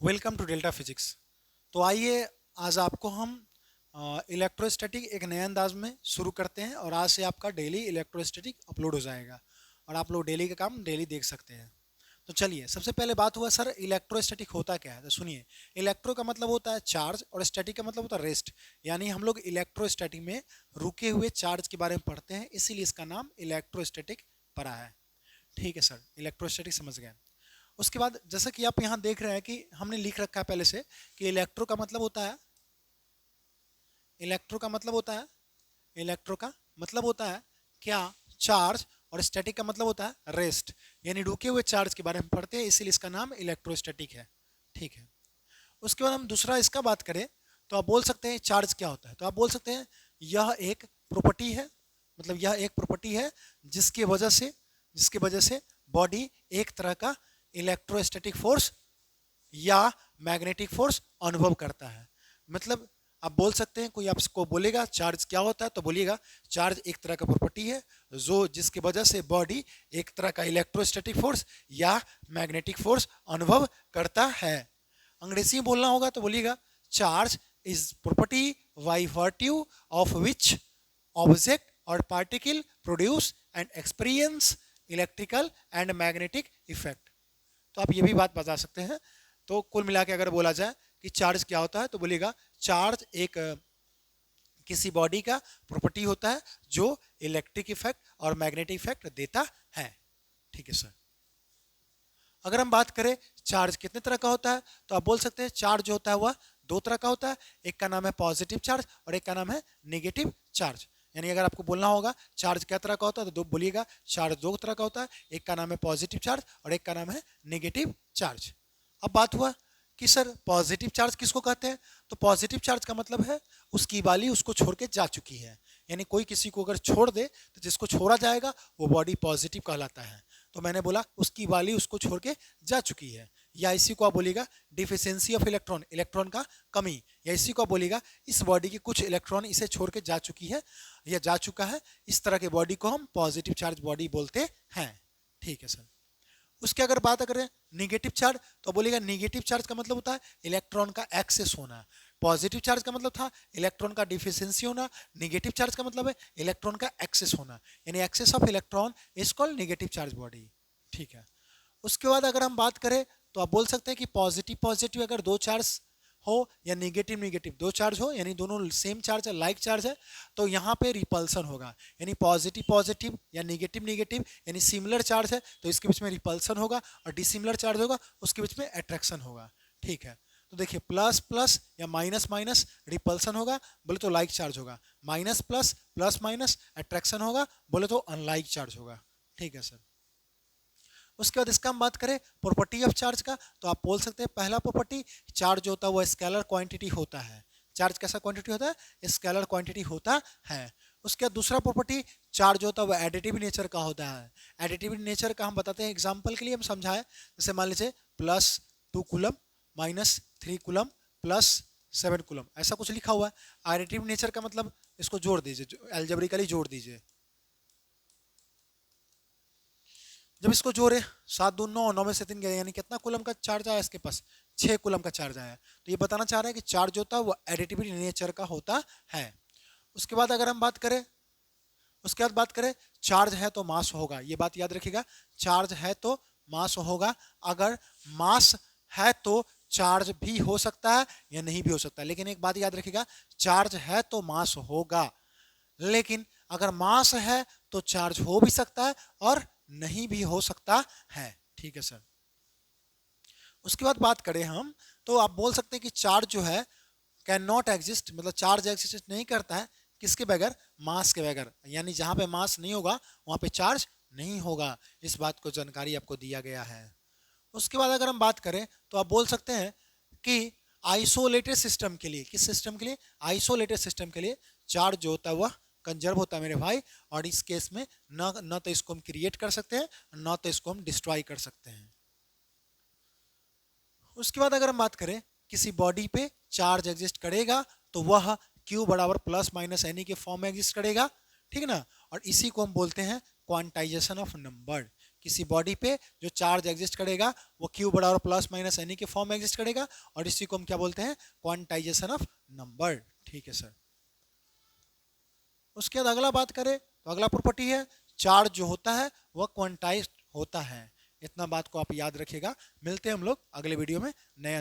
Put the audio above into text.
Welcome to delta physics. तो आइए आज आपको हम इलेक्ट्रोस्टैटिक एक नए अंदाज में शुरू करते हैं और आज से आपका डेली इलेक्ट्रोस्टैटिक अपलोड हो जाएगा और आप लोग डेली का काम डेली देख सकते हैं। तो चलिए, सबसे पहले बात हुआ सर इलेक्ट्रोस्टैटिक होता क्या है। तो सुनिए, इलेक्ट्रो का मतलब होता है चार्ज और स्टैटिक का मतलब होता है रेस्ट। यानी हम लोग इलेक्ट्रोस्टैटिक में रुके हुए चार्ज के बारे में पढ़ते हैं, इसीलिए इसका नाम इलेक्ट्रोस्टैटिक पड़ा है। ठीक है सर, इलेक्ट्रोस्टैटिक समझ गए। उसके बाद जैसा कि आप यहाँ देख रहे हैं कि हमने लिख रखा है पहले से कि इलेक्ट्रो का मतलब होता है, इलेक्ट्रो का मतलब होता है, इलेक्ट्रो का मतलब होता है क्या, चार्ज। और स्टैटिक का मतलब होता है रेस्ट, यानी रुके हुए चार्ज के बारे में पढ़ते हैं, इसीलिए इसका नाम इलेक्ट्रोस्टैटिक है। ठीक है। उसके बाद हम दूसरा इसका बात करें तो आप बोल सकते हैं चार्ज क्या होता है। तो आप बोल सकते हैं यह एक प्रॉपर्टी है, मतलब यह एक प्रॉपर्टी है जिसके वजह से बॉडी एक तरह का इलेक्ट्रोस्टैटिक फोर्स या मैग्नेटिक फोर्स अनुभव करता है। मतलब आप बोल सकते हैं, कोई आपको बोलेगा चार्ज क्या होता है तो बोलिएगा चार्ज एक तरह का प्रॉपर्टी है जो जिसकी वजह से बॉडी एक तरह का इलेक्ट्रोस्टैटिक फोर्स या मैग्नेटिक फोर्स अनुभव करता है। अंग्रेजी में बोलना होगा तो बोलिएगा charge is property by virtue of which object और particle produce and experience electrical and magnetic effect. तो आप ये भी बात बता सकते हैं। तो कुल मिला के अगर बोला जाए कि चार्ज क्या होता है तो बोलिएगा चार्ज एक किसी बॉडी का प्रॉपर्टी होता है जो इलेक्ट्रिक इफेक्ट और मैग्नेटिक इफेक्ट देता है। ठीक है सर। अगर हम बात करें चार्ज कितने तरह का होता है तो आप बोल सकते हैं चार्ज जो होता है वह दो तरह का होता है। एक का नाम है पॉजिटिव चार्ज और एक का नाम है नेगेटिव चार्ज। यानी अगर आपको बोलना होगा चार्ज क्या तरह का होता है तो दो बोलिएगा चार्ज दो तरह का होता है, एक का नाम है पॉजिटिव चार्ज और एक का नाम है नेगेटिव चार्ज। अब बात हुआ कि सर पॉजिटिव चार्ज किसको कहते हैं। तो पॉजिटिव चार्ज का मतलब है उसकी वाली उसको छोड़ के जा चुकी है। यानी कोई किसी को अगर छोड़ दे तो जिसको छोड़ा जाएगा वो बॉडी पॉजिटिव कहलाता है। तो मैंने बोला उसकी वाली उसको छोड़ के जा चुकी है, या इसी को आप बोलिएगा डिफिशियंसी ऑफ इलेक्ट्रॉन, इलेक्ट्रॉन का कमी, या इसी को आप बोलिएगा इस बॉडी की कुछ इलेक्ट्रॉन इसे छोड़ के जा चुकी है या जा चुका है। इस तरह के बॉडी को हम पॉजिटिव चार्ज बॉडी बोलते हैं। ठीक है सर। उसके अगर बात करें निगेटिव चार्ज तो बोलेगा निगेटिव चार्ज का मतलब होता है इलेक्ट्रॉन का एक्सेस होना। पॉजिटिव चार्ज का मतलब था इलेक्ट्रॉन का डिफिशियंसी होना, निगेटिव चार्ज का मतलब है इलेक्ट्रॉन का एक्सेस होना। यानी excess of electron is called negative charge body. ठीक है। उसके बाद अगर हम बात करें तो आप बोल सकते हैं कि पॉजिटिव पॉजिटिव अगर दो चार्ज हो या निगेटिव निगेटिव दो चार्ज हो, यानी दोनों सेम चार्ज है, लाइक चार्ज है, तो यहाँ पे रिपल्सन होगा। यानी पॉजिटिव पॉजिटिव या निगेटिव निगेटिव यानी सिमिलर चार्ज है तो इसके बीच में रिपल्सन होगा, और डिसिमिलर चार्ज होगा उसके बीच में अट्रैक्शन होगा। ठीक है। तो देखिए प्लस प्लस या माइनस माइनस रिपल्सन होगा, बोले तो लाइक चार्ज होगा। Minus plus plus minus attraction होगा, बोले तो अनलाइक चार्ज होगा। ठीक है सर। उसके बाद इसका हम बात करें प्रॉपर्टी ऑफ चार्ज का तो आप बोल सकते हैं पहला प्रॉपर्टी चार्ज जो होता है वो स्केलर क्वांटिटी होता है। चार्ज कैसा क्वांटिटी होता है, स्केलर क्वांटिटी होता है। उसके बाद दूसरा प्रॉपर्टी चार्ज होता है वो एडिटिव नेचर का होता है। एडिटिव नेचर का हम बताते हैं, एग्जांपल के लिए हम समझाएं, जैसे मान लीजिए +2 कूलम -3 कूलम +7 कूलम, ऐसा कुछ लिखा हुआ है। एडिटिव नेचर का मतलब इसको जोड़ दीजिए, एल्जेब्रिकली जोड़ दीजिए। जब इसको जोड़े 7 दूनी 9, 9 में से 3 गए, यानी कितना कूलम का चार्ज आया इसके पास, 6 कूलम का चार्ज आया। तो ये बताना चाह रहा है कि चार्ज होता है वो एडिटिव नेचर का होता है। उसके बाद अगर हम बात करें, उसके बाद बात करें चार्ज है तो मास होगा, ये बात याद रखिएगा। चार्ज है तो मास होगा। अगर मास है तो चार्ज भी हो सकता है या नहीं भी हो सकता है, लेकिन एक बात याद रखिएगा, चार्ज है तो मास होगा, लेकिन अगर मास है तो चार्ज हो भी सकता है और नहीं भी हो सकता है। ठीक है सर। उसके बाद बात करें हम तो आप बोल सकते हैं कि चार्ज जो है कैन नॉट एग्जिस्ट, मतलब चार्ज एग्जिस्ट नहीं करता है किसके बगैर, मास के बगैर। यानी जहां पे मास नहीं होगा वहां पे चार्ज नहीं होगा। इस बात को जानकारी आपको दिया गया है। उसके बाद अगर हम बात करें तो आप बोल सकते हैं कि आइसोलेटेड सिस्टम के लिए, किस सिस्टम के लिए, आइसोलेटेड सिस्टम के लिए चार्ज जो होता है वह कंजर्व होता है मेरे भाई। और इस केस में न तो इसको हम क्रिएट कर सकते हैं न तो इसको हम डिस्ट्रॉय कर सकते हैं। उसके बाद अगर हम बात करें किसी बॉडी पे चार्ज एग्जिस्ट करेगा तो वह Q बराबर प्लस माइनस एनी के फॉर्म में एग्जिस्ट करेगा। ठीक है ना। और इसी को हम बोलते हैं क्वांटाइजेशन ऑफ नंबर। किसी बॉडी पे जो चार्ज एग्जिस्ट करेगा वो क्यू बड़ा और प्लस माइनस एनी के फॉर्म में एग्जिस्ट करेगा, और इसी को हम क्या बोलते हैं, क्वांटाइजेशन ऑफ नंबर। ठीक है सर। उसके बाद अगला बात करें तो अगला प्रॉपर्टी है चार्ज जो होता है वह क्वांटाइज्ड होता है। इतना बात को आप याद रखिएगा। मिलते हैं हम लोग अगले वीडियो में नए